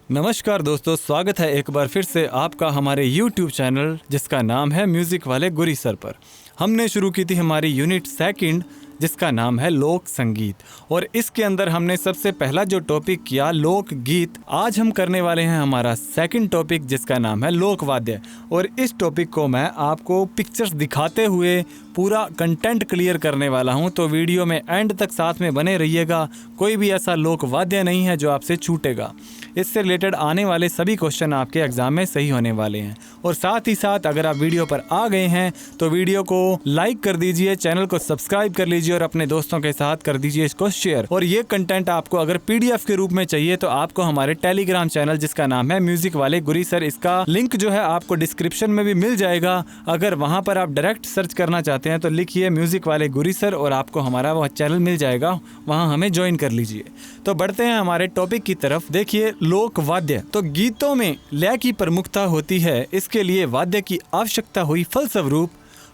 नमस्कार दोस्तों, स्वागत है एक बार फिर से आपका हमारे YouTube चैनल जिसका नाम है म्यूज़िक वाले गुरी सर पर। हमने शुरू की थी हमारी यूनिट सेकंड जिसका नाम है लोक संगीत, और इसके अंदर हमने सबसे पहला जो टॉपिक किया लोक गीत। आज हम करने वाले हैं हमारा सेकंड टॉपिक जिसका नाम है लोक वाद्य, और इस टॉपिक को मैं आपको पिक्चर्स दिखाते हुए पूरा कंटेंट क्लियर करने वाला हूं, तो वीडियो में एंड तक साथ में बने रहिएगा। कोई भी ऐसा लोक वाद्य नहीं है जो आपसे छूटेगा। इससे रिलेटेड आने वाले सभी क्वेश्चन आपके एग्जाम में सही होने वाले हैं। और साथ ही साथ अगर आप वीडियो पर आ गए हैं तो वीडियो को लाइक कर दीजिए, चैनल को सब्सक्राइब कर लीजिए और अपने दोस्तों के साथ कर दीजिए इसको शेयर। और ये कंटेंट आपको अगर PDF के रूप में चाहिए तो आपको हमारे टेलीग्राम चैनल जिसका नाम है म्यूजिक वाले गुरी सर, इसका लिंक जो है आपको डिस्क्रिप्शन में भी मिल जाएगा। अगर वहाँ पर आप डायरेक्ट सर्च करना चाहते हैं तो लिखिए म्यूजिक वाले गुरी सर और आपको हमारा वह चैनल मिल जाएगा, वहाँ हमें ज्वाइन कर लीजिए। तो बढ़ते हैं हमारे टॉपिक की तरफ। देखिए लोक वाद्य, तो गीतों में लय की प्रमुखता होती है, इसके लिए वाद्य की आवश्यकता हुई। फलस्वरूप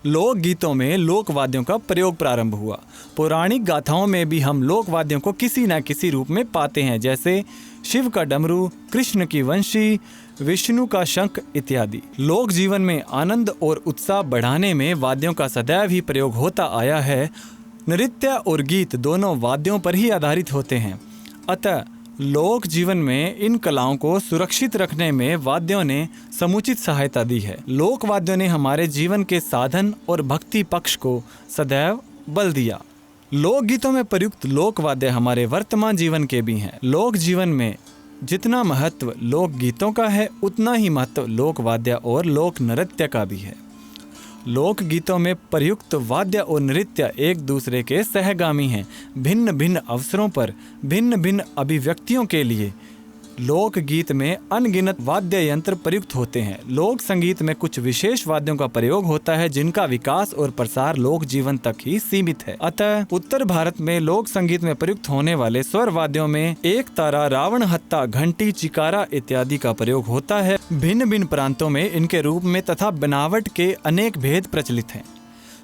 लोक गीतों में लोक वाद्यों का प्रयोग प्रारंभ हुआ। पौराणिक गाथाओं में भी हम लोक वाद्यों को किसी न किसी रूप में पाते हैं, जैसे शिव का डमरू, कृष्ण की वंशी, विष्णु का शंख इत्यादि। लोक जीवन में आनंद और उत्साह बढ़ाने में वाद्यों का सदैव ही प्रयोग होता आया है। नृत्य और गीत दोनों वाद्यों पर ही आधारित होते हैं, अतः लोक जीवन में इन कलाओं को सुरक्षित रखने में वाद्यों ने समुचित सहायता दी है। लोक वाद्यों ने हमारे जीवन के साधन और भक्ति पक्ष को सदैव बल दिया। लोक गीतों में प्रयुक्त लोक वाद्य हमारे वर्तमान जीवन के भी हैं। लोक जीवन में जितना महत्व लोक गीतों का है उतना ही महत्व लोक वाद्य और लोक नृत्य का भी है। लोक गीतों में प्रयुक्त वाद्य और नृत्य एक दूसरे के सहगामी हैं। भिन्न भिन्न अवसरों पर भिन्न भिन्न अभिव्यक्तियों के लिए लोक गीत में अनगिनत वाद्य यंत्र प्रयुक्त होते हैं। लोक संगीत में कुछ विशेष वाद्यों का प्रयोग होता है जिनका विकास और प्रसार लोक जीवन तक ही सीमित है। अतः उत्तर भारत में लोक संगीत में प्रयुक्त होने वाले स्वर वाद्यों में एक तारा, रावण हत्ता, घंटी, चिकारा इत्यादि का प्रयोग होता है। भिन्न भिन्न प्रांतों में इनके रूप में तथा बनावट के अनेक भेद प्रचलित हैं।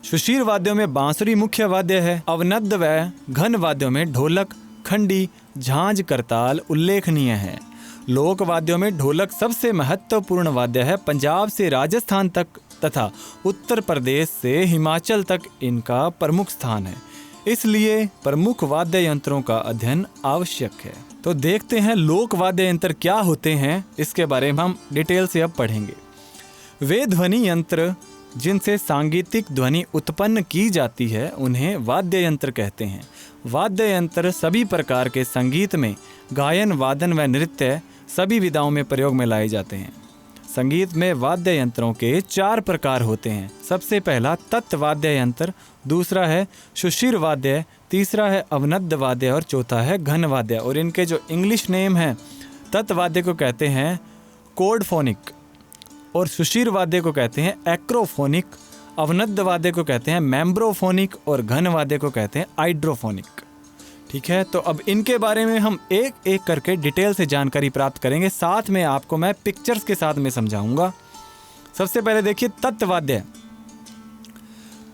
सुशील वाद्यों में बांसुरी मुख्य वाद्य है। अवनद्द व घन वाद्यों में ढोलक, खंडी, झांझ, करताल उल्लेखनीय है। लोक वाद्यों में ढोलक सबसे महत्वपूर्ण वाद्य है। पंजाब से राजस्थान तक तथा उत्तर प्रदेश से हिमाचल तक इनका प्रमुख स्थान है, इसलिए प्रमुख वाद्य यंत्रों का अध्ययन आवश्यक है। तो देखते हैं लोक वाद्य यंत्र क्या होते हैं, इसके बारे में हम डिटेल से अब पढ़ेंगे। वे ध्वनि यंत्र जिनसे सांगीतिक ध्वनि उत्पन्न की जाती है उन्हें वाद्य यंत्र कहते हैं। वाद्य यंत्र सभी प्रकार के संगीत में गायन, वादन व नृत्य सभी विधाओं में प्रयोग में लाए जाते हैं। संगीत में वाद्य यंत्रों के 4 प्रकार होते हैं। सबसे पहला तत् वाद्य यंत्र, दूसरा है सुषिर वाद्य, तीसरा है अवनद्द वाद्य और चौथा है घन वाद्य। और इनके जो इंग्लिश नेम हैं, तत् वाद्य को कहते हैं कोडफोनिक और सुषिर वाद्य को कहते हैं एक्रोफोनिक, अवनद्द वाद्य को कहते हैं मेम्ब्रोफोनिक और घन वाद्य को कहते हैं हाइड्रोफोनिक। ठीक है, तो अब इनके बारे में हम एक एक करके डिटेल से जानकारी प्राप्त करेंगे, साथ में आपको मैं पिक्चर्स के साथ में समझाऊंगा। सबसे पहले देखिए तत्वाद्य।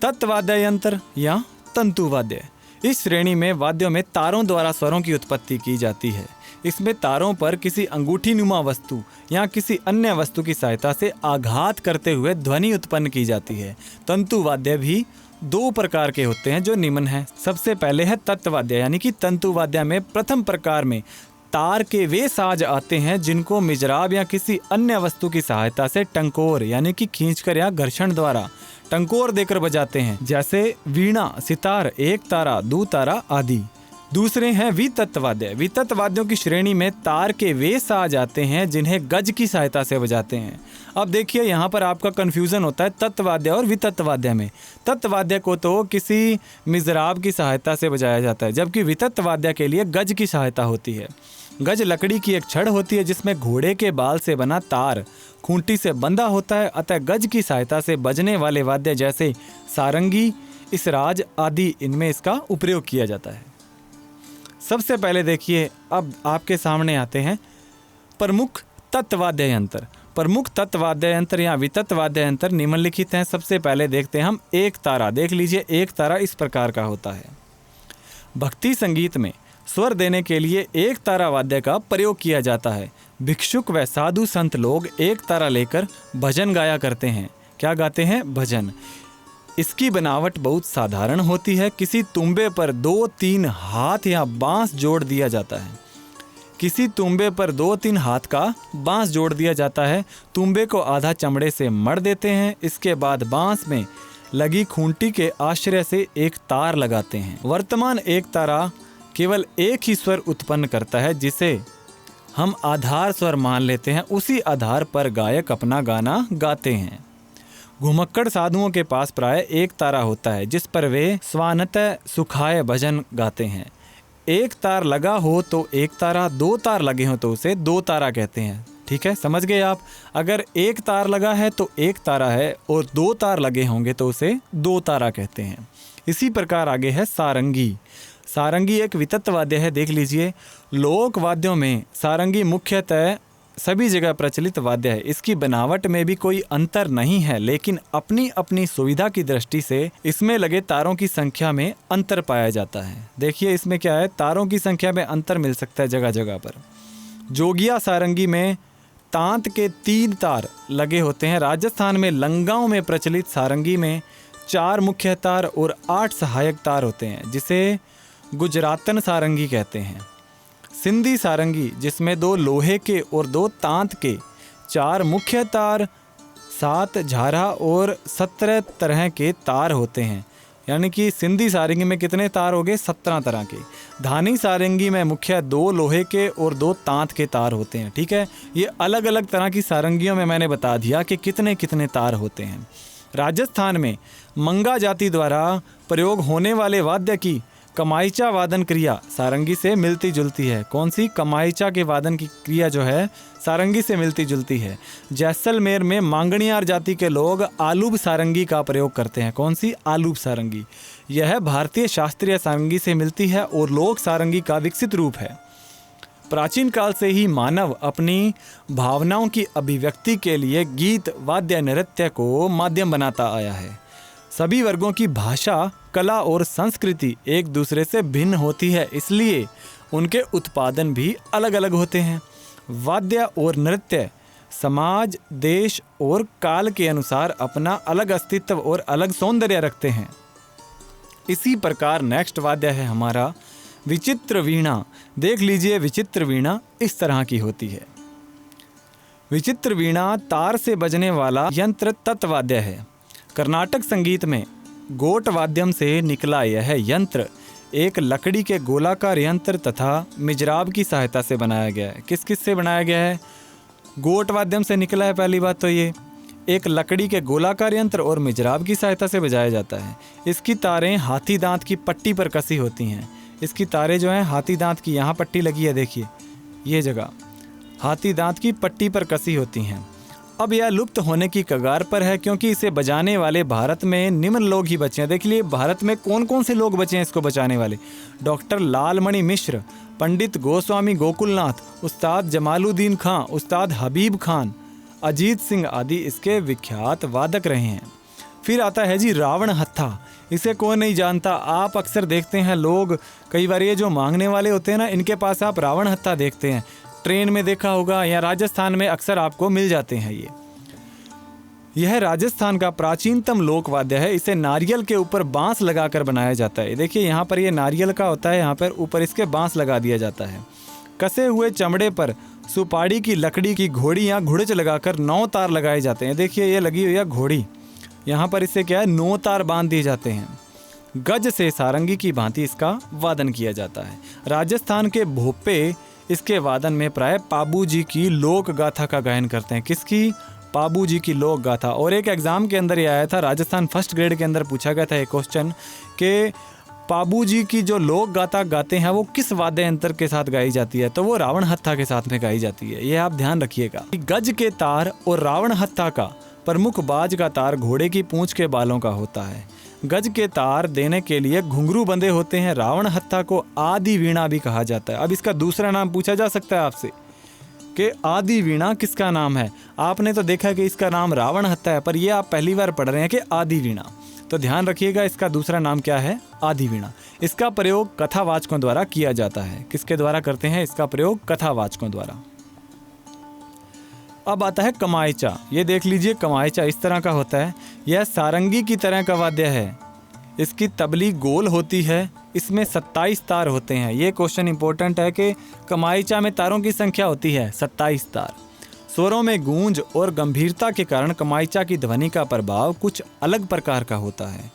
तत्वाद्य यंत्र या तंतु वाद्य, इस श्रेणी में वाद्यों में तारों द्वारा स्वरों की उत्पत्ति की जाती है। इसमें तारों पर किसी अंगूठी नुमा वस्तु या किसी अन्य वस्तु की सहायता से आघात करते हुए ध्वनि उत्पन्न की जाती है। तंतु वाद्य भी 2 प्रकार के होते हैं जो निम्न हैं। सबसे पहले है तत्वाद्य, यानी कि तंतु वाद्य में प्रथम प्रकार में तार के वे साज आते हैं जिनको मिजराब या किसी अन्य वस्तु की सहायता से टंकोर यानी कि खींचकर या घर्षण द्वारा टंकोर देकर बजाते हैं, जैसे वीणा, सितार, एक तारा, दो तारा आदि। दूसरे हैं वितत वाद्य। वितत वाद्यों की श्रेणी में तार के वे साज आते हैं जिन्हें गज की सहायता से बजाते हैं। अब देखिए यहाँ पर आपका कन्फ्यूज़न होता है तत्वाद्य और वितत वाद्य में। तत्वाद्य को तो किसी मिजराब की सहायता से बजाया जाता है, जबकि वितत वाद्य के लिए गज की सहायता होती है। गज लकड़ी की एक छड़ होती है जिसमें घोड़े के बाल से बना तार खूंटी से बंधा होता है, अतः गज की सहायता से बजने वाले वाद्य जैसे सारंगी, इसराज आदि इनमें इसका उपयोग किया जाता है। सबसे पहले देखिए, अब आपके सामने आते हैं प्रमुख तत्वाद्य यंत्र। प्रमुख तत्वाद्य यंत्र या वितत वाद्य यंत्र निम्नलिखित हैं। सबसे पहले देखते हैं हम एक तारा। देख लीजिए, एक तारा इस प्रकार का होता है। भक्ति संगीत में स्वर देने के लिए एक तारा वाद्य का प्रयोग किया जाता है। भिक्षुक व साधु संत लोग एक तारा लेकर भजन गाया करते हैं। क्या गाते हैं? भजन। इसकी बनावट बहुत साधारण होती है। किसी तुंबे पर 2-3 हाथ या बांस जोड़ दिया जाता है। किसी तुंबे पर 2-3 हाथ का बांस जोड़ दिया जाता है। तुंबे को आधा चमड़े से मढ़ देते हैं। इसके बाद बांस में लगी खूंटी के आश्रय से एक तार लगाते हैं। वर्तमान एक तारा केवल एक ही स्वर उत्पन्न करता है, जिसे हम आधार स्वर मान लेते हैं। उसी आधार पर गायक अपना गाना गाते हैं। घुमक्कड़ साधुओं के पास प्राय एक तारा होता है, जिस पर वे स्वानतः सुखाय भजन गाते हैं। एक तार लगा हो तो एक तारा, 2 तार लगे हो तो उसे 2 तारा कहते हैं। ठीक है, समझ गए आप? अगर एक तार लगा है तो एक तारा है, और 2 तार लगे होंगे तो उसे 2 तारा कहते हैं। इसी प्रकार आगे है सारंगी। सारंगी एक वितत वाद्य है, देख लीजिए। लोक वाद्यों में सारंगी मुख्यतः सभी जगह प्रचलित वाद्य है। इसकी बनावट में भी कोई अंतर नहीं है, लेकिन अपनी अपनी सुविधा की दृष्टि से इसमें लगे तारों की संख्या में अंतर पाया जाता है। देखिए इसमें क्या है, तारों की संख्या में अंतर मिल सकता है जगह जगह पर। जोगिया सारंगी में तांत के 3 तार लगे होते हैं। राजस्थान में लंगाओं में प्रचलित सारंगी में 4 मुख्य तार और 8 सहायक तार होते हैं, जिसे गुजरातन सारंगी कहते हैं। सिंधी सारंगी, जिसमें 2 लोहे के और 2 तांत के 4 मुख्य तार, 7 झारा और 17 तरह के तार होते हैं। यानी कि सिंधी सारंगी में कितने तार हो गए? 17 तरह के। धानी सारंगी में मुख्य 2 लोहे के और 2 तांत के तार होते हैं। ठीक है, ये अलग अलग तरह की सारंगियों में मैंने बता दिया कि कितने कितने तार होते हैं। राजस्थान में मंगा जाति द्वारा प्रयोग होने वाले वाद्य की कमाईचा वादन क्रिया सारंगी से मिलती जुलती है। कौन सी? कमाईचा के वादन की क्रिया जो है सारंगी से मिलती जुलती है। जैसलमेर में मांगणियार जाति के लोग आलूब सारंगी का प्रयोग करते हैं। कौन सी? आलूब सारंगी। यह भारतीय शास्त्रीय सारंगी से मिलती है और लोक सारंगी का विकसित रूप है। प्राचीन काल से ही मानव अपनी भावनाओं की अभिव्यक्ति के लिए गीत, वाद्य, नृत्य को माध्यम बनाता आया है। सभी वर्गों की भाषा, कला और संस्कृति एक दूसरे से भिन्न होती है, इसलिए उनके उत्पादन भी अलग अलग होते हैं। वाद्य और नृत्य समाज, देश और काल के अनुसार अपना अलग अस्तित्व और अलग सौंदर्य रखते हैं। इसी प्रकार नेक्स्ट वाद्य है हमारा विचित्र वीणा। देख लीजिए, विचित्र वीणा इस तरह की होती है। विचित्र वीणा तार से बजने वाला यंत्र तत्वाद्य है। कर्नाटक संगीत में गोट वाद्यम से निकला यह यंत्र एक लकड़ी के गोलाकार यंत्र तथा मिजराब की सहायता से बनाया गया है। किस किस से बनाया गया है? गोट वाद्यम से निकला है। पहली बात तो ये एक लकड़ी के गोलाकार यंत्र और मिजराब की सहायता से बजाया जाता है। इसकी तारें हाथी दांत की पट्टी पर कसी होती हैं। इसकी तारें जो हैं हाथी दांत की, यहाँ पट्टी लगी है, देखिए ये जगह हाथी दांत की पट्टी पर कसी होती हैं। अब यह लुप्त होने की कगार पर है, क्योंकि इसे बजाने वाले भारत में निम्न लोग ही बचे हैं। देख लिए भारत में कौन कौन से लोग बचे हैं इसको बचाने वाले। डॉक्टर लालमणि मिश्र, पंडित गोस्वामी गोकुलनाथ, उस्ताद जमालुद्दीन खां, उस्ताद हबीब खान, अजीत सिंह आदि इसके विख्यात वादक रहे हैं। फिर आता है जी रावण हत्था। इसे कौन नहीं जानता। आप अक्सर देखते हैं लोग, कई बार ये जो मांगने वाले होते हैं ना, इनके पास आप रावण हत्था देखते हैं। ट्रेन में देखा होगा या राजस्थान में अक्सर आपको मिल जाते हैं। यह राजस्थान का प्राचीनतम लोक वाद्य है। इसे नारियल के ऊपर बांस लगाकर बनाया जाता है। देखिए यहाँ पर ये नारियल का होता है, यहाँ पर ऊपर इसके बांस लगा दिया जाता है। कसे हुए चमड़े पर सुपाड़ी की लकड़ी की घोड़ी या घुड़च लगाकर 9 तार लगाए जाते हैं। देखिए ये लगी हुई है घोड़ी, यहाँ पर इससे क्या है 9 तार बांध दिए जाते हैं। गज से सारंगी की भांति इसका वादन किया जाता है। राजस्थान के भोपे इसके वादन में प्राय पाबू जी की लोक गाथा का गायन करते हैं। किसकी? पाबू जी की लोक गाथा। और एक एग्जाम के अंदर ये आया था, राजस्थान फर्स्ट ग्रेड के अंदर पूछा गया था एक क्वेश्चन कि पाबू जी की जो लोक गाथा गाते हैं वो किस वाद्य यंत्र के साथ गाई जाती है, तो वो रावण हत्था के साथ में गाई जाती है। ये आप ध्यान रखिएगा। गज के तार और रावण हत्था का प्रमुख बाज का तार घोड़े की पूंछ के बालों का होता है। गज के तार देने के लिए घुंघरू बंधे होते हैं। रावण हत्था को आदि वीणा भी कहा जाता है। अब इसका दूसरा नाम पूछा जा सकता है आपसे कि आदि वीणा किसका नाम है। आपने तो देखा कि इसका नाम रावण हत्था है, पर ये आप पहली बार पढ़ रहे हैं कि आदि वीणा। तो तो ध्यान रखिएगा, इसका दूसरा नाम क्या है? आदि वीणा। इसका प्रयोग कथावाचकों द्वारा किया जाता है। किसके द्वारा करते हैं इसका प्रयोग? कथावाचकों द्वारा। अब आता है कमायचा। ये देख लीजिए, कमायचा इस तरह का होता है। यह सारंगी की तरह का वाद्य है। इसकी तबली गोल होती है। इसमें 27 तार होते हैं। ये क्वेश्चन इंपॉर्टेंट है कि कमायचा में तारों की संख्या होती है 27 तार। स्वरों में गूंज और गंभीरता के कारण कमायचा की ध्वनि का प्रभाव कुछ अलग प्रकार का होता है।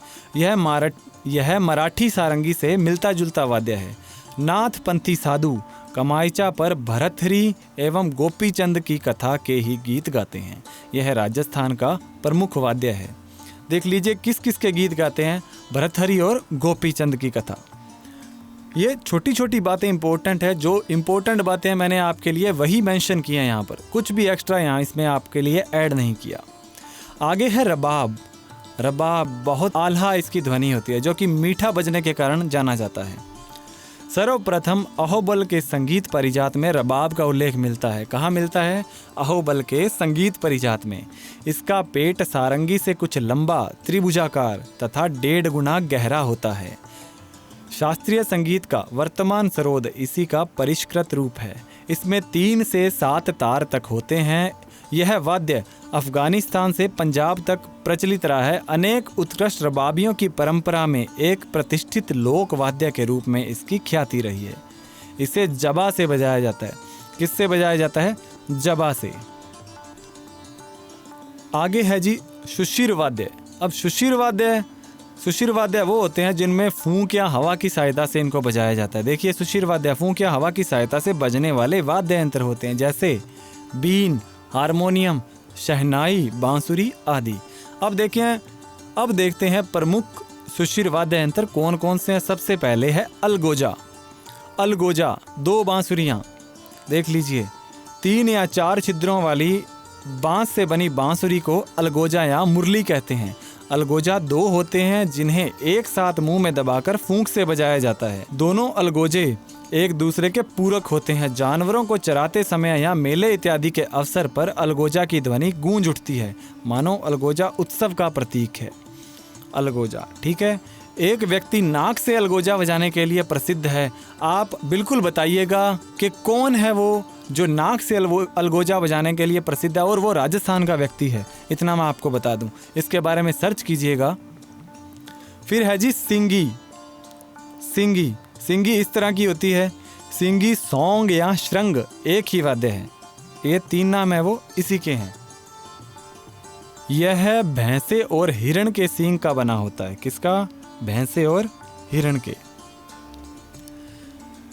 यह मराठी सारंगी से मिलता जुलता वाद्य है। नाथपंथी साधु कमायचा पर भरथरी एवं गोपीचंद की कथा के ही गीत गाते हैं। यह राजस्थान का प्रमुख वाद्य है। देख लीजिए किस किस के गीत गाते हैं? भरथरी और गोपीचंद की कथा। ये छोटी छोटी बातें इंपॉर्टेंट है। जो इंपॉर्टेंट बातें मैंने आपके लिए वही मेंशन किए हैं यहाँ पर, कुछ भी एक्स्ट्रा यहाँ इसमें आपके लिए ऐड नहीं किया। आगे है रबाब। रबाब बहुत आल्हा इसकी ध्वनि होती है, जो कि मीठा बजने के कारण जाना जाता है। सर्वप्रथम अहोबल के संगीत परिजात में रबाब का उल्लेख मिलता है। कहाँ मिलता है? अहोबल के संगीत परिजात में। इसका पेट सारंगी से कुछ लंबा, त्रिभुजाकार तथा 1.5 गुना गहरा होता है। शास्त्रीय संगीत का वर्तमान सरोद इसी का परिष्कृत रूप है। इसमें 3 से 7 तार तक होते हैं। यह वाद्य अफगानिस्तान से पंजाब तक प्रचलित रहा है। अनेक उत्कृष्ट रबाबियों की परंपरा में एक प्रतिष्ठित लोक वाद्य के रूप में इसकी ख्याति रही है। इसे जबा से बजाया जाता है। किससे बजाया जाता है? जबा से। आगे है जी सुशिर वाद्य। अब सुशिर वाद्य वो होते हैं जिनमें फूंक या हवा की सहायता से इनको बजाया जाता है। देखिए, सुशिर वाद्य फूंक या हवा की सहायता से बजने वाले वाद्य यंत्र होते हैं, जैसे बीन, हारमोनियम, शहनाई, बांसुरी आदि। अब देखते हैं प्रमुख सुशिर वाद्य यंत्र कौन कौन से हैं। सबसे पहले है अलगोजा। अलगोजा 2 बांसुरियाँ। देख लीजिए, 3 या 4 छिद्रों वाली बांस से बनी बांसुरी को अलगोजा या मुरली कहते हैं। अलगोजा 2 होते हैं जिन्हें एक साथ मुंह में दबाकर फूंक से बजाया जाता है। दोनों अलगोजे एक दूसरे के पूरक होते हैं। जानवरों को चराते समय या मेले इत्यादि के अवसर पर अलगोजा की ध्वनि गूंज उठती है, मानो अलगोजा उत्सव का प्रतीक है। अलगोजा, ठीक है। एक व्यक्ति नाक से अलगोजा बजाने के लिए प्रसिद्ध है। आप बिल्कुल बताइएगा कि कौन है वो जो नाक से अलगोजा बजाने के लिए प्रसिद्ध है, और वो राजस्थान का व्यक्ति है। इतना मैं आपको बता दूं, इसके बारे में सर्च कीजिएगा। फिर है जी सिंगी। सिंगी सिंगी इस तरह की होती है। सिंगी, सौंग या श्रृंग एक ही वाद्य है। ये 3 नाम है वो इसी के हैं। यह भैंसे और हिरण के सींग का बना होता है। किसका? भैंसे और हिरण के।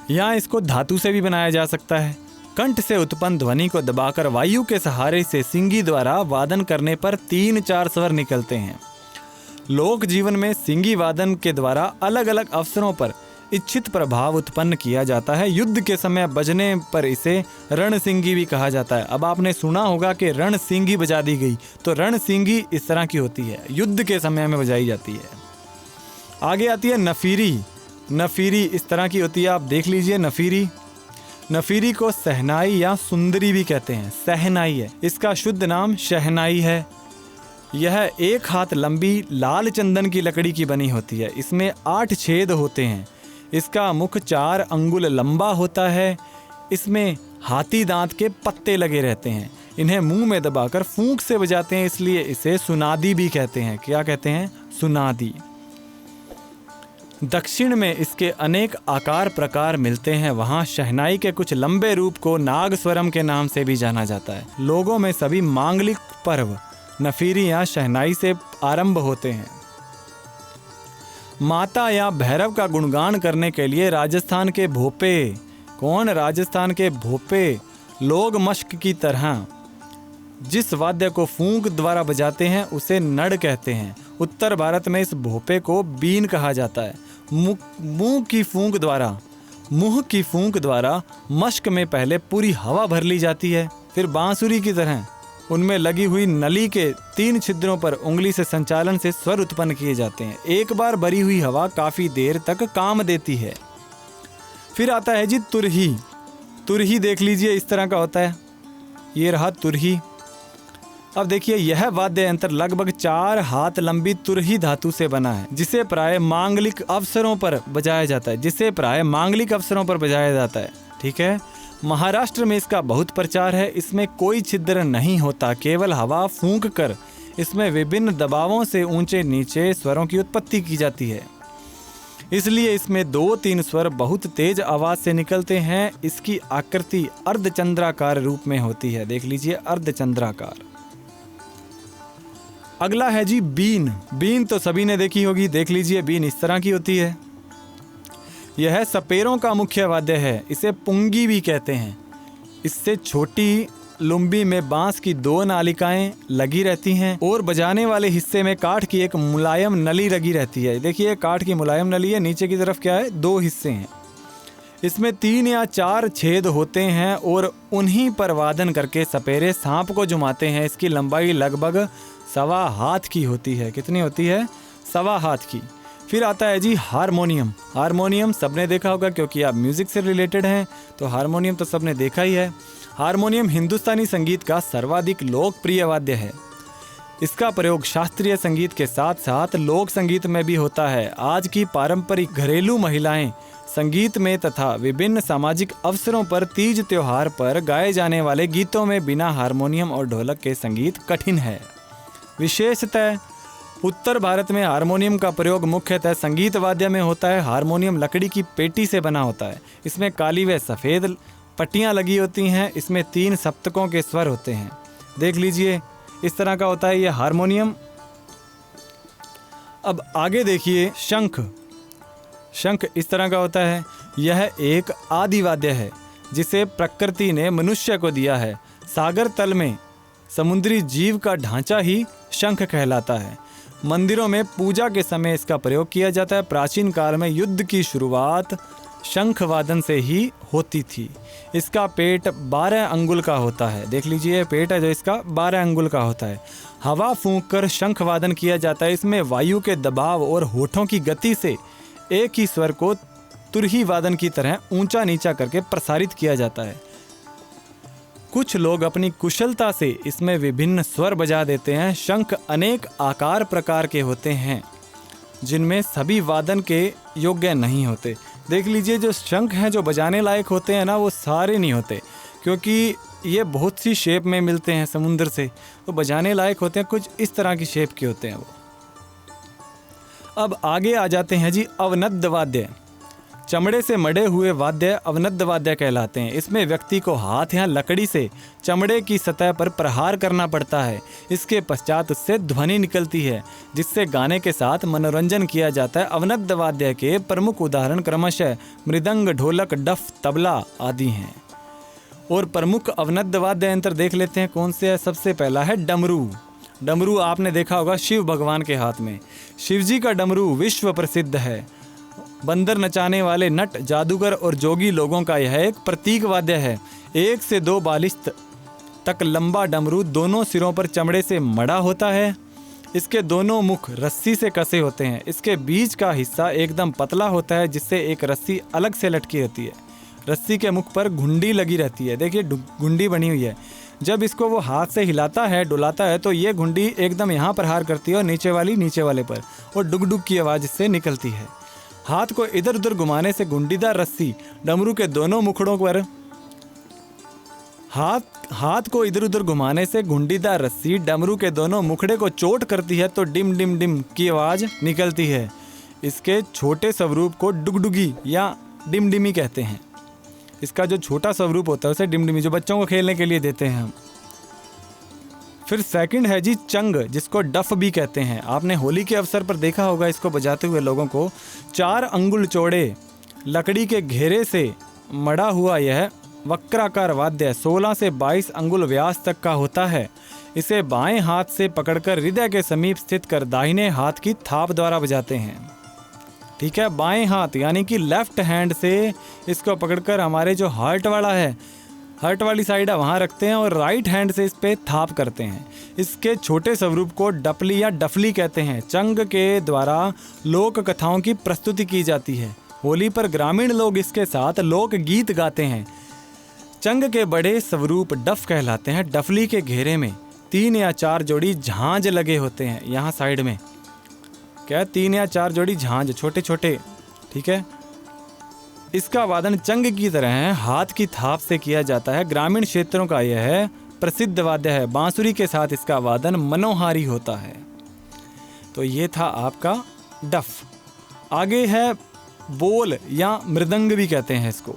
यहाँ इसको धातु से भी बनाया जा सकता है। कंठ से उत्पन्न ध्वनि को दबाकर वायु के सहारे से सिंगी द्वारा वादन करने पर 3-4 स्वर निकलते हैं। लोक जीवन में सिंगी वादन के द्वारा अलग अलग अवसरों पर इच्छित प्रभाव उत्पन्न किया जाता है। युद्ध के समय बजने पर इसे रण सिंगी भी कहा जाता है। अब आपने सुना होगा कि रण सिंगी बजा दी गई, तो रण सिंगी इस तरह की होती है, युद्ध के समय में बजाई जाती है। आगे आती है नफीरी। नफीरी इस तरह की होती है। आप देख लीजिए, नफीरी को सहनाई या सुंदरी भी कहते हैं। सहनाई है, इसका शुद्ध नाम शहनाई है। यह 1 हाथ लंबी लाल चंदन की लकड़ी की बनी होती है। इसमें 8 छेद होते हैं। इसका मुख 4 अंगुल लंबा होता है। इसमें हाथी दांत के पत्ते लगे रहते हैं। इन्हें मुंह में दबाकर फूंक से बजाते हैं, इसलिए इसे सुनादी भी कहते हैं। क्या कहते हैं? सुनादी। दक्षिण में इसके अनेक आकार प्रकार मिलते हैं। वहाँ शहनाई के कुछ लंबे रूप को नागस्वरम के नाम से भी जाना जाता है। लोगों में सभी मांगलिक पर्व नफीरी या शहनाई से आरंभ होते हैं। माता या भैरव का गुणगान करने के लिए राजस्थान के भोपे लोग मश्क की तरह जिस वाद्य को फूंक द्वारा बजाते हैं उसे नड़ कहते हैं। उत्तर भारत में इस भोपे को बीन कहा जाता है। मुंह की फूंक द्वारा मश्क में पहले पूरी हवा भर ली जाती है। फिर बांसुरी की तरह उनमें लगी हुई नली के 3 छिद्रों पर उंगली से संचालन से स्वर उत्पन्न किए जाते हैं। एक बार भरी हुई हवा काफी देर तक काम देती है। फिर आता है जी तुरही। तुरही देख लीजिए, इस तरह का होता है। ये रहा तुरही। अब देखिए, यह वाद्य यंत्र लगभग 4 हाथ लंबी तुरही धातु से बना है, जिसे प्राय मांगलिक अवसरों पर बजाया जाता है। ठीक है। महाराष्ट्र में इसका बहुत प्रचार है। इसमें कोई छिद्र नहीं होता, केवल हवा फूंक कर इसमें विभिन्न दबावों से ऊंचे नीचे स्वरों की उत्पत्ति की जाती है। इसलिए इसमें 2-3 स्वर बहुत तेज आवाज से निकलते हैं। इसकी आकृति अर्धचंद्राकार रूप में होती है। देख लीजिए, अर्धचंद्राकार। अगला है जी बीन। बीन तो सभी ने देखी होगी। देख लीजिए, बीन इस तरह की होती है। यह सपेरों का मुख्य वाद्य है। इसे पुंगी भी कहते हैं। इससे छोटी लुम्बी में बांस की 2 नालिकाएं लगी रहती हैं और बजाने वाले हिस्से में काठ की एक मुलायम नली लगी रहती है। देखिए, काठ की मुलायम नली है, नीचे की तरफ क्या है, 2 हिस्से हैं। इसमें 3 या 4 छेद होते हैं और उन्हीं पर वादन करके सपेरे सांप को जुमाते हैं। इसकी लंबाई लगभग 1.25 हाथ की होती है। कितनी होती है? 1.25 हाथ की। फिर आता है जी हारमोनियम। हारमोनियम सबने देखा होगा, क्योंकि आप म्यूजिक से रिलेटेड हैं तो हारमोनियम तो सबने देखा ही है। हारमोनियम हिंदुस्तानी संगीत का सर्वाधिक लोकप्रिय वाद्य है। इसका प्रयोग शास्त्रीय संगीत के साथ साथ लोक संगीत में भी होता है। आज की पारंपरिक घरेलू महिलाएं संगीत में तथा विभिन्न सामाजिक अवसरों पर, तीज त्योहार पर गाए जाने वाले गीतों में बिना हारमोनियम और ढोलक के संगीत कठिन है। विशेषतः उत्तर भारत में हारमोनियम का प्रयोग मुख्यतः संगीत वाद्य में होता है। हारमोनियम लकड़ी की पेटी से बना होता है। इसमें काली व सफ़ेद पट्टियां लगी होती हैं। इसमें 3 सप्तकों के स्वर होते हैं। देख लीजिए, इस तरह का होता है ये हारमोनियम। अब आगे देखिए शंख। शंख इस तरह का होता है। यह एक आदि वाद्य है जिसे प्रकृति ने मनुष्य को दिया है। सागर तल में समुद्री जीव का ढांचा ही शंख कहलाता है। मंदिरों में पूजा के समय इसका प्रयोग किया जाता है। प्राचीन काल में युद्ध की शुरुआत शंख वादन से ही होती थी। इसका पेट 12 अंगुल का होता है। देख लीजिए, पेट है जो इसका 12 अंगुल का होता है। हवा फूंककर शंख वादन किया जाता है। इसमें वायु के दबाव और होठों की गति से एक ही स्वर को तुरही वादन की तरह ऊंचा नीचा करके प्रसारित किया जाता है। कुछ लोग अपनी कुशलता से इसमें विभिन्न स्वर बजा देते हैं। शंख अनेक आकार प्रकार के होते हैं जिनमें सभी वादन के योग्य नहीं होते। देख लीजिए, जो शंख हैं जो बजाने लायक होते हैं ना, वो सारे नहीं होते, क्योंकि ये बहुत सी शेप में मिलते हैं समुद्र से, तो बजाने लायक होते हैं। कुछ इस तरह की शेप के होते हैं वो। अब आगे आ जाते हैं जी अवनद्द वाद्य। चमड़े से मढ़े हुए वाद्य अवनद्द वाद्य कहलाते हैं। इसमें व्यक्ति को हाथ या लकड़ी से चमड़े की सतह पर प्रहार करना पड़ता है। इसके पश्चात उससे ध्वनि निकलती है जिससे गाने के साथ मनोरंजन किया जाता है। अवनद्द वाद्य के प्रमुख उदाहरण क्रमशः मृदंग, ढोलक, डफ, तबला आदि हैं। और प्रमुख अवनद्द वाद्य यंत्र देख लेते हैं कौन से है। सबसे पहला है डमरू। डमरू आपने देखा होगा शिव भगवान के हाथ में। शिवजी का डमरू विश्व प्रसिद्ध है। बंदर नचाने वाले नट, जादूगर और जोगी लोगों का यह एक प्रतीक वाद्य है। 1 से 2 बालिश्त तक लंबा डमरू दोनों सिरों पर चमड़े से मढ़ा होता है। इसके दोनों मुख रस्सी से कसे होते हैं। इसके बीच का हिस्सा एकदम पतला होता है जिससे एक रस्सी अलग से लटकी रहती है। रस्सी के मुख पर घुंडी लगी रहती है। देखिए, घुंडी बनी हुई है। जब इसको वो हाथ से हिलाता है, डुलाता है, तो ये घुंडी एकदम यहाँ प्रहार करती है और नीचे वाली नीचे वाले पर, और डुग डुग की आवाज़ इससे निकलती है। हाथ को इधर उधर घुमाने से घुंडीदार रस्सी डमरू के दोनों मुखड़ों पर हाथ को इधर उधर घुमाने से घुंडीदार रस्सी डमरू के दोनों मुखड़े को चोट करती है तो डिम डिम डिम की आवाज़ निकलती है। इसके छोटे स्वरूप को डुगडुगी या डिमडिमी कहते हैं। इसका जो छोटा स्वरूप होता है उसे डिमडिमी, जो बच्चों को खेलने के लिए देते हैं हम। फिर सेकंड है जी चंग, जिसको डफ भी कहते हैं। आपने होली के अवसर पर देखा होगा इसको बजाते हुए लोगों को। 4 अंगुल चौड़े लकड़ी के घेरे से मढ़ा हुआ यह वक्राकार वाद्य 16 से 22 अंगुल व्यास तक का होता है। इसे बाएं हाथ से पकड़कर हृदय के समीप स्थित कर दाहिने हाथ की थाप द्वारा बजाते हैं। ठीक है, बाएं हाथ यानी कि लेफ्ट हैंड से इसको पकड़कर हमारे जो हार्ट वाला है, हार्ट वाली साइड है, वहाँ रखते हैं और राइट हैंड से इस पे थाप करते हैं। इसके छोटे स्वरूप को डपली या डफली कहते हैं। चंग के द्वारा लोक कथाओं की प्रस्तुति की जाती है। होली पर ग्रामीण लोग इसके साथ लोक गीत गाते हैं। चंग के बड़े स्वरूप डफ कहलाते हैं। डफली के घेरे में 3 या 4 जोड़ी झांझ लगे होते हैं यहाँ साइड में। क्या है? 3 या 4 जोड़ी झांझ, छोटे छोटे, ठीक है। इसका वादन चंग की तरह है, हाथ की थाप से किया जाता है। ग्रामीण क्षेत्रों का यह है प्रसिद्ध वाद्य है। बांसुरी के साथ इसका वादन मनोहारी होता है। तो ये था आपका डफ। आगे है बोल या मृदंग भी कहते हैं इसको।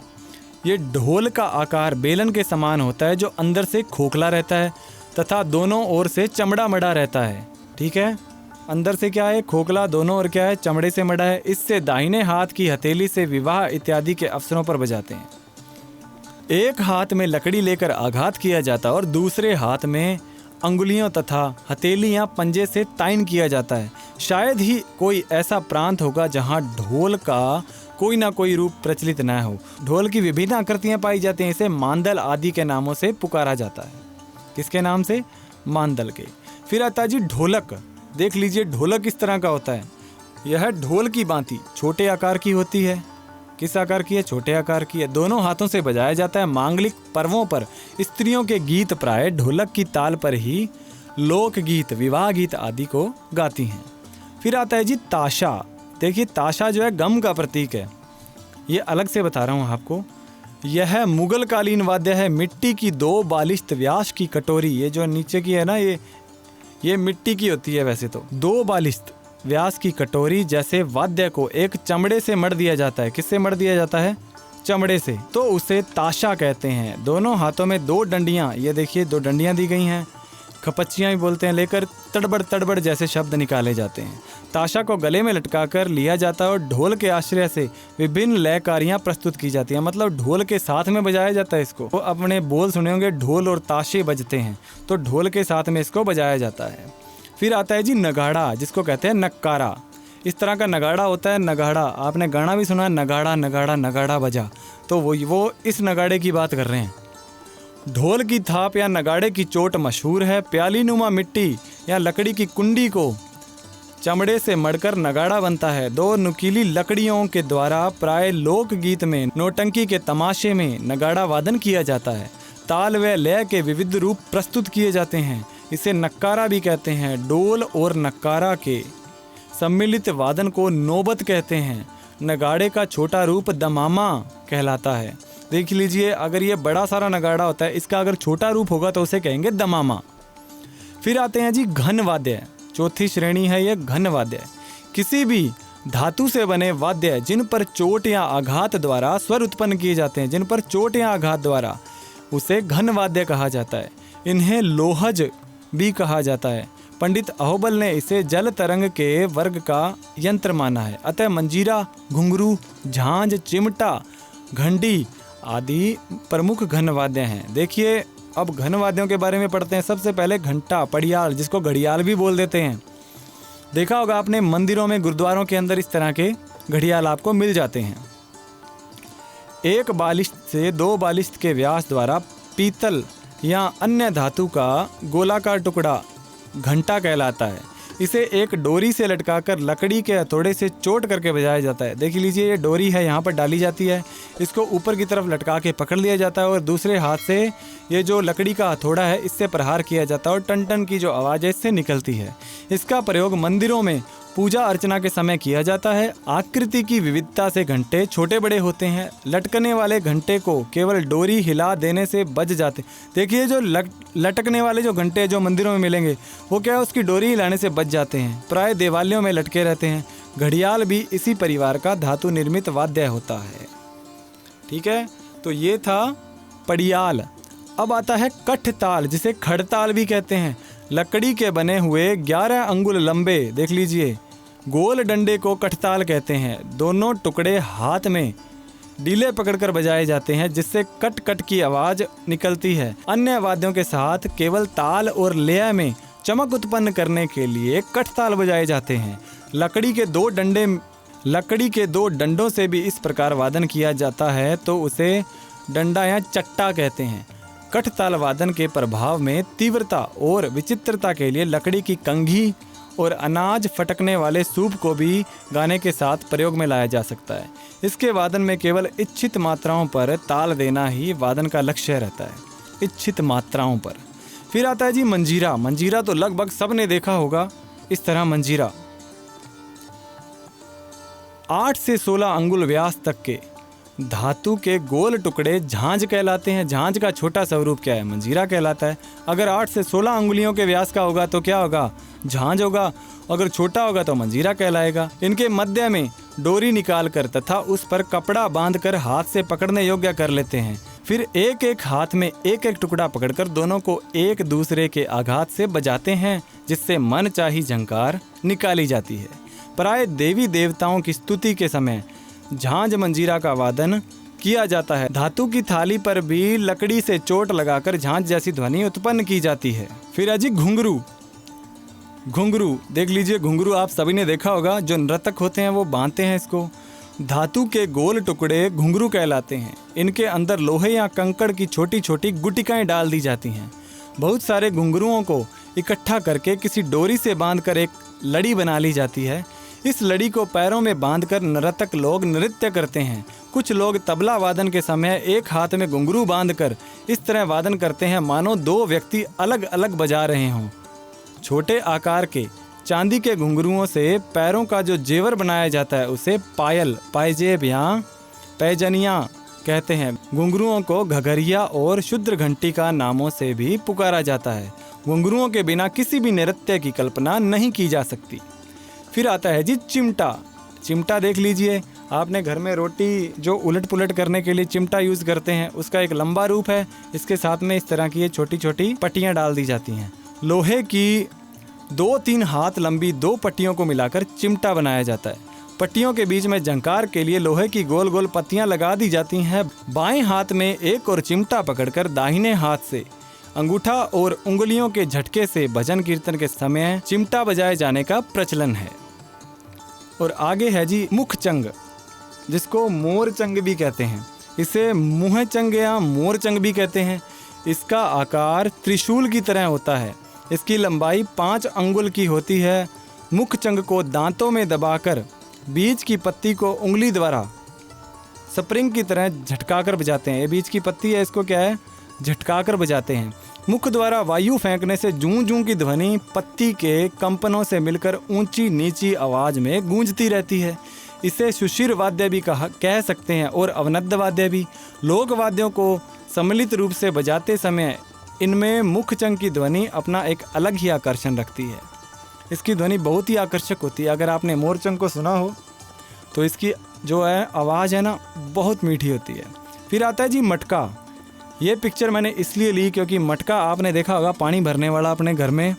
ये ढोल का आकार बेलन के समान होता है, जो अंदर से खोखला रहता है तथा दोनों ओर से चमड़ा मड़ा रहता है, ठीक है। अंदर से क्या है? खोखला, दोनों ओर क्या है? चमड़े से मड़ा है। इससे दाहिने हाथ की हथेली से विवाह इत्यादि के अवसरों पर बजाते हैं। एक हाथ में लकड़ी लेकर आघात किया जाता है और दूसरे हाथ में अंगुलियों तथा हथेली या पंजे से ताइन किया जाता है। शायद ही कोई ऐसा प्रांत होगा जहां ढोल का कोई ना कोई रूप प्रचलित न हो। ढोल की विभिन्न आकृतियां पाई जाती हैं। इसे मांदल आदि के नामों से पुकारा जाता है। किसके नाम से? मांदल के। फिर आता है जी ढोलक। देख लीजिए ढोलक किस तरह का होता है। यह ढोल की भांति छोटे आकार की होती है। किस आकार की है? छोटे आकार की है। दोनों हाथों से बजाया जाता है। मांगलिक पर्वों पर स्त्रियों के गीत प्राय ढोलक की ताल पर ही लोकगीत, विवाह गीत आदि को गाती हैं। फिर आता है जी ताशा। देखिए ताशा जो है गम का प्रतीक है। ये अलग से बता रहा हूँ आपको। यह मुगल कालीन वाद्य है। मिट्टी की 2 बालिश्त व्यास की कटोरी, ये जो नीचे की है ना, ये मिट्टी की होती है वैसे तो। 2 बालिश्त व्यास की कटोरी जैसे वाद्य को एक चमड़े से मढ़ दिया जाता है। किससे मढ़ दिया जाता है? चमड़े से। तो उसे ताशा कहते हैं। दोनों हाथों में 2 डंडियां, ये देखिए 2 डंडियां दी गई हैं, खपच्चियां भी बोलते हैं, लेकर तड़बड़ तड़बड़ जैसे शब्द निकाले जाते हैं। ताशा को गले में लटका कर लिया जाता है और ढोल के आश्रय से विभिन्न लयकारियां प्रस्तुत की जाती हैं। मतलब ढोल के साथ में बजाया जाता है इसको। तो अपने बोल सुने होंगे, ढोल और ताशे बजते हैं, तो ढोल के साथ में इसको बजाया जाता है। फिर आता है जी नगाड़ा, जिसको कहते हैं नक्कारा। इस तरह का नगाड़ा होता है। नगाड़ा आपने गाना भी सुना है, नगाड़ा नगाड़ा नगाड़ा बजा, तो वो इस नगाड़े की बात कर रहे हैं। ढोल की थाप या नगाड़े की चोट मशहूर है। प्याली नुमा मिट्टी या लकड़ी की कुंडी को चमड़े से मढ़कर नगाड़ा बनता है। 2 नुकीली लकड़ियों के द्वारा प्राय लोकगीत में, नौटंकी के तमाशे में नगाड़ा वादन किया जाता है। ताल व लय के विविध रूप प्रस्तुत किए जाते हैं। इसे नक्कारा भी कहते हैं। डोल और नक्कारा के सम्मिलित वादन को नौबत कहते हैं। नगाड़े का छोटा रूप दमामा कहलाता है। देख लीजिए, अगर ये बड़ा सारा नगाड़ा होता है, इसका अगर छोटा रूप होगा तो उसे कहेंगे दमामा। फिर आते हैं जी घन वाद्य। चौथी श्रेणी है ये घन वाद्य। किसी भी धातु से बने वाद्य जिन पर चोट या आघात द्वारा स्वर उत्पन्न किए जाते हैं, जिन पर चोट या आघात द्वारा, उसे घन वाद्य कहा जाता है। इन्हें लोहज भी कहा जाता है। पंडित अहोबल ने इसे जल तरंग के वर्ग का यंत्र माना है। अतः मंजीरा, घुंघरू, झांझ, चिमटा, घंटी आदि प्रमुख घन वाद्य हैं। देखिए अब घन वाद्यों के बारे में पढ़ते हैं। सबसे पहले घंटा, पड़ियाल, जिसको घड़ियाल भी बोल देते हैं। देखा होगा आपने मंदिरों में, गुरुद्वारों के अंदर इस तरह के घड़ियाल आपको मिल जाते हैं। 1 बालिश्त से 2 बालिश्त के व्यास द्वारा पीतल या अन्य धातु का गोलाकार टुकड़ा घंटा कहलाता है। इसे एक डोरी से लटकाकर लकड़ी के हथौड़े से चोट करके बजाया जाता है। देख लीजिए, ये डोरी है, यहाँ पर डाली जाती है, इसको ऊपर की तरफ लटका के पकड़ लिया जाता है और दूसरे हाथ से ये जो लकड़ी का हथौड़ा है इससे प्रहार किया जाता है और टन टन की जो आवाज़ है इससे निकलती है। इसका प्रयोग मंदिरों में पूजा अर्चना के समय किया जाता है। आकृति की विविधता से घंटे छोटे बड़े होते हैं। लटकने वाले घंटे को केवल डोरी हिला देने से बज जाते। देखिए जो लटकने वाले जो घंटे जो मंदिरों में मिलेंगे वो क्या है, उसकी डोरी हिलाने से बज जाते हैं। प्राय देवालयों में लटके रहते हैं। घड़ियाल भी इसी परिवार का धातु निर्मित वाद्य होता है। ठीक है, तो ये था पड़ियाल। अब आता है कठताल, जिसे खड़ताल भी कहते हैं। लकड़ी के बने हुए 11 अंगुल लंबे, देख लीजिए, गोल डंडे को कठताल कहते हैं। दोनों टुकड़े हाथ में डीले पकड़कर बजाए जाते हैं, जिससे कट कट की आवाज निकलती है। अन्य वाद्यों के साथ केवल ताल और लय में चमक उत्पन्न करने के लिए कठताल बजाए जाते हैं। लकड़ी के दो डंडों से भी इस प्रकार वादन किया जाता है तो उसे डंडा या चट्टा कहते हैं। कठताल वादन के प्रभाव में तीव्रता और विचित्रता के लिए लकड़ी की कंघी और अनाज फटकने वाले सूप को भी गाने के साथ प्रयोग में लाया जा सकता है। इसके वादन में केवल इच्छित मात्राओं पर ताल देना ही वादन का लक्ष्य रहता है। इच्छित मात्राओं पर, फिर आता है जी मंजीरा। मंजीरा तो लगभग सबने देखा होगा। इस तरह मंजीरा 8 से 16 अंगुल व्यास तक के धातु के गोल टुकड़े झांझ कहलाते हैं। झांझ का छोटा स्वरूप क्या है? मंजीरा कहलाता है। अगर 8 से 16 अंगुलियों के व्यास का होगा तो क्या होगा? झांझ होगा। अगर छोटा होगा तो मंजीरा कहलाएगा। इनके मध्य में डोरी निकालकर तथा उस पर कपड़ा बांधकर हाथ से पकड़ने योग्य कर लेते हैं। फिर एक एक हाथ में एक एक टुकड़ा पकड़कर दोनों को एक दूसरे के आघात से बजाते हैं, जिससे मन चाही झंकार निकाली जाती है। प्राय देवी देवताओं की स्तुति के समय झांझ मंजीरा का वादन किया जाता है। धातु की थाली पर भी लकड़ी से चोट लगाकर झांझ जैसी ध्वनि उत्पन्न की जाती है। फिर अजी घुंघरू। घुंघरू देख लीजिए, घुंघरू आप सभी ने देखा होगा। जो नर्तक होते हैं वो बांधते हैं इसको। धातु के गोल टुकड़े घुंघरू कहलाते हैं। इनके अंदर लोहे या कंकड़ की छोटी छोटी गुटिकाएं डाल दी जाती हैं। बहुत सारे घुंघरुओं को इकट्ठा करके किसी डोरी से बांधकर एक लड़ी बना ली जाती है। इस लड़ी को पैरों में बांधकर नर्तक लोग नृत्य करते हैं। कुछ लोग तबला वादन के समय एक हाथ में घुंघरू बांधकर इस तरह वादन करते हैं मानो दो व्यक्ति अलग अलग बजा रहे हों। छोटे आकार के चांदी के घुंघरुओं से पैरों का जो जेवर बनाया जाता है उसे पायल, पायजेब या पैजनिया कहते हैं। घुंघरुओं को घघरिया और शुद्र घंटी का नामों से भी पुकारा जाता है। घुंघरुओं के बिना किसी भी नृत्य की कल्पना नहीं की जा सकती। फिर आता है जी चिमटा। चिमटा देख लीजिए, आपने घर में रोटी जो उलट पुलट करने के लिए चिमटा यूज़ करते हैं, उसका एक लंबा रूप है। इसके साथ में इस तरह की ये छोटी छोटी पट्टियाँ डाल दी जाती हैं। लोहे की 2-3 हाथ लंबी 2 पट्टियों को मिलाकर चिमटा बनाया जाता है। पट्टियों के बीच में झंकार के लिए लोहे की गोल गोल पत्तियां लगा दी जाती हैं। बाएं हाथ में एक और चिमटा पकड़कर दाहिने हाथ से अंगूठा और उंगलियों के झटके से भजन कीर्तन के समय चिमटा बजाए जाने का प्रचलन है। और आगे है जी मुखचंग, जिसको मोरचंग भी कहते हैं। इसे मुहचंग या मोरचंग भी कहते हैं। इसका आकार त्रिशूल की तरह होता है। इसकी लंबाई 5 अंगुल की होती है। मुखचंग को दांतों में दबाकर बीच की पत्ती को उंगली द्वारा स्प्रिंग की तरह झटकाकर बजाते हैं। ये बीच की पत्ती है, इसको क्या है, झटकाकर बजाते हैं। मुख द्वारा वायु फेंकने से जूं जूं की ध्वनि पत्ती के कंपनों से मिलकर ऊंची नीची आवाज में गूंजती रहती है। इसे सुशिर वाद्य भी कह सकते हैं और अवनद्ध वाद्य भी। लोक वाद्यों को सम्मिलित रूप से बजाते समय इनमें मुखचंग की ध्वनि अपना एक अलग ही आकर्षण रखती है। इसकी ध्वनि बहुत ही आकर्षक होती है। अगर आपने मोरचंग को सुना हो तो इसकी जो है आवाज़ है ना, बहुत मीठी होती है। फिर आता है जी मटका। ये पिक्चर मैंने इसलिए ली क्योंकि मटका आपने देखा होगा, पानी भरने वाला अपने घर में,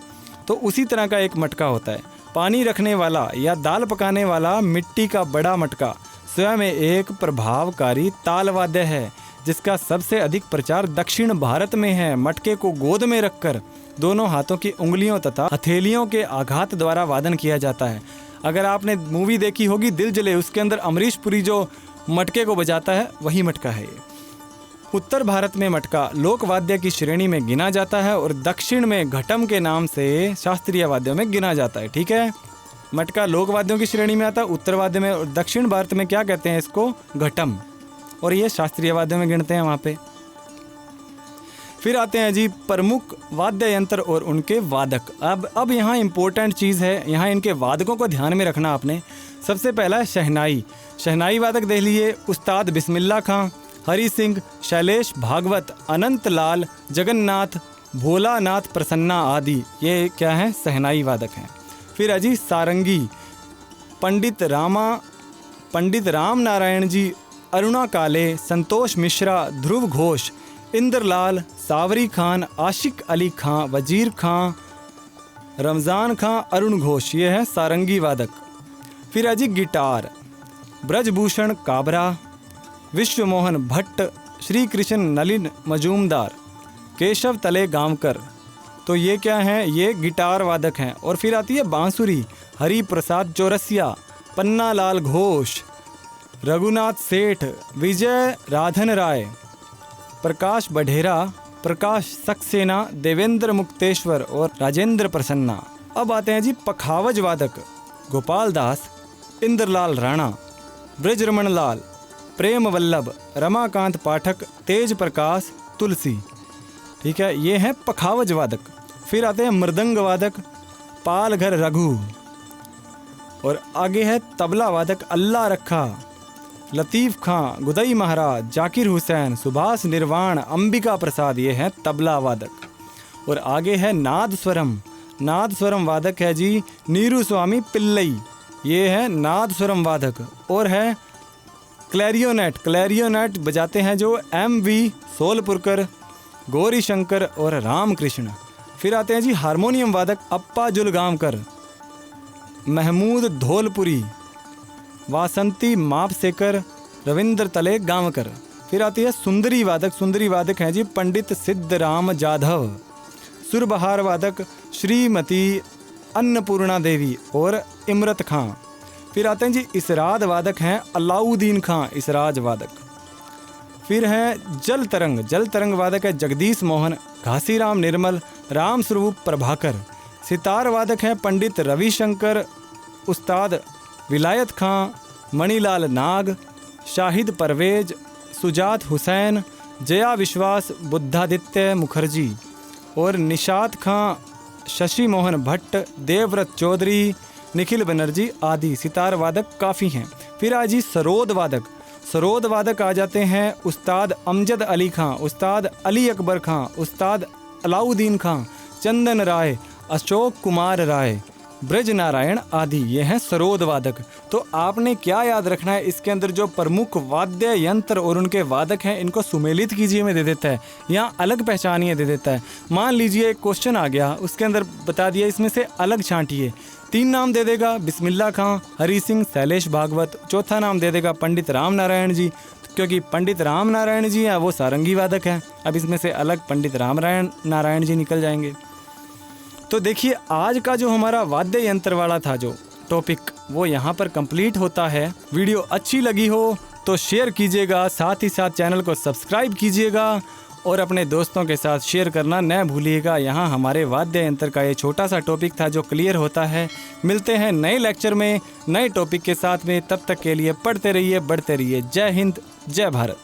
तो उसी तरह का एक मटका होता है। पानी रखने वाला या दाल पकाने वाला मिट्टी का बड़ा मटका स्वयं एक प्रभावकारी ताल वाद्य है, जिसका सबसे अधिक प्रचार दक्षिण भारत में है। मटके को गोद में रखकर दोनों हाथों की उंगलियों तथा हथेलियों के आघात द्वारा वादन किया जाता है। अगर आपने मूवी देखी होगी दिल जले, उसके अंदर अमरीश पुरी जो मटके को बजाता है वही मटका है ये। उत्तर भारत में मटका लोक वाद्य की श्रेणी में गिना जाता है और दक्षिण में घटम के नाम से शास्त्रीय वाद्यों में गिना जाता है। ठीक है, मटका लोक वाद्यों की श्रेणी में आता है उत्तर वाद्य में, और दक्षिण भारत में क्या कहते हैं इसको, घटम, और ये शास्त्रीय वाद्यों में गिनते हैं वहाँ पे। फिर आते हैं जी प्रमुख वाद्य यंत्र और उनके वादक। अब यहाँ इम्पोर्टेंट चीज़ है, यहाँ इनके वादकों को ध्यान में रखना आपने। सबसे पहला है शहनाई। शहनाई वादक देख लीजिए, उस्ताद बिस्मिल्ला खां, हरि सिंह, शैलेश भागवत, अनंत लाल, जगन्नाथ, भोलानाथ प्रसन्ना आदि, ये क्या है, शहनाई वादक हैं। फिर अजी सारंगी, पंडित राम नारायण जी, अरुणा काले, संतोष मिश्रा, ध्रुव घोष, इंद्रलाल, सावरी खान, आशिक अली खां, वजीर खां, रमज़ान खां, अरुण घोष, ये है सारंगी वादक। फिर अजी गिटार, ब्रजभूषण काबरा, विश्वमोहन भट्ट, श्री कृष्ण नलिन मजूमदार, केशव तले गांवकर, तो ये क्या हैं, ये गिटार वादक हैं। और फिर आती है बांसुरी, हरि प्रसाद चौरसिया, पन्ना लाल घोष, रघुनाथ सेठ, विजय राधन राय, प्रकाश बढेरा, प्रकाश सक्सेना, देवेंद्र मुक्तेश्वर और राजेंद्र प्रसन्ना। अब आते हैं जी पखावज वादक, गोपाल दास, इंद्रलाल राणा, ब्रजरमण लाल, प्रेम वल्लभ, रमाकांत पाठक, तेज प्रकाश, तुलसी। ठीक है, ये हैं पखावज वादक। फिर आते हैं मृदंग वादक पालघर रघु, और आगे है तबला वादक अल्लाह रखा, लतीफ़ खां, गुदई महाराज, जाकिर हुसैन, सुभाष निर्वाण, अंबिका प्रसाद, ये हैं तबला वादक। और आगे है नाद स्वरम, नाद स्वरम वादक है जी नीरू स्वामी पिल्लई, ये है नाद स्वरम वादक। और है क्लैरियोनेट, क्लैरियोनेट बजाते हैं जो MV सोलपुरकर, गौरी शंकर और रामकृष्ण। फिर आते हैं जी हारमोनियम वादक अप्पा जुलगामकर, महमूद धौलपुरी, वासंती मापसेकर, रविंद्र तले गांवकर। फिर आती है सुंदरी वादक, सुंदरी वादक हैं जी पंडित सिद्धराम जाधव। सुरबहार वादक श्रीमती अन्नपूर्णा देवी और इमरत खां। फिर आते हैं जी इसराद वादक हैं अलाउद्दीन खां, इसराज वादक। फिर हैं जल तरंग, जल तरंग वादक है जगदीश मोहन, घासीराम निर्मल, राम स्वरूप प्रभाकर। सितार वादक हैं पंडित रविशंकर, उस्ताद विलायत खां, मणिलाल नाग, शाहिद परवेज, सुजात हुसैन, जया विश्वास, बुद्धादित्य मुखर्जी और निशात खां, शशि मोहन भट्ट, देवव्रत चौधरी, निखिल बनर्जी आदि सितार वादक काफ़ी हैं। फिर आज ही सरोद वादक, सरोद वादक आ जाते हैं उस्ताद अमजद अली खां, उस्ताद अली अकबर खां, उस्ताद अलाउद्दीन खां, चंदन राय, अशोक कुमार राय, ब्रज नारायण आदि, ये हैं सरोद वादक। तो आपने क्या याद रखना है, इसके अंदर जो प्रमुख वाद्य यंत्र और उनके वादक हैं इनको सुमेलित कीजिए में दे देता है, यहाँ अलग पहचानिए दे देता है। मान लीजिए एक क्वेश्चन आ गया, उसके अंदर बता दिया इसमें से अलग छांटिए, 3 नाम दे देगा बिस्मिल्ला खां, हरी सिंह, शैलेश भागवत, चौथा नाम दे देगा पंडित राम नारायण जी, क्योंकि पंडित राम नारायण जी हैं वो सारंगी वादक हैं। अब इसमें से अलग पंडित राम नारायण जी निकल जाएंगे। तो देखिए आज का जो हमारा वाद्य यंत्र वाला था जो टॉपिक वो यहाँ पर कंप्लीट होता है। वीडियो अच्छी लगी हो तो शेयर कीजिएगा, साथ ही साथ चैनल को सब्सक्राइब कीजिएगा और अपने दोस्तों के साथ शेयर करना न भूलिएगा। यहाँ हमारे वाद्य यंत्र का ये छोटा सा टॉपिक था जो क्लियर होता है। मिलते हैं नए लेक्चर में नए टॉपिक के साथ में, तब तक के लिए पढ़ते रहिए, बढ़ते रहिए। जय हिंद, जय भारत।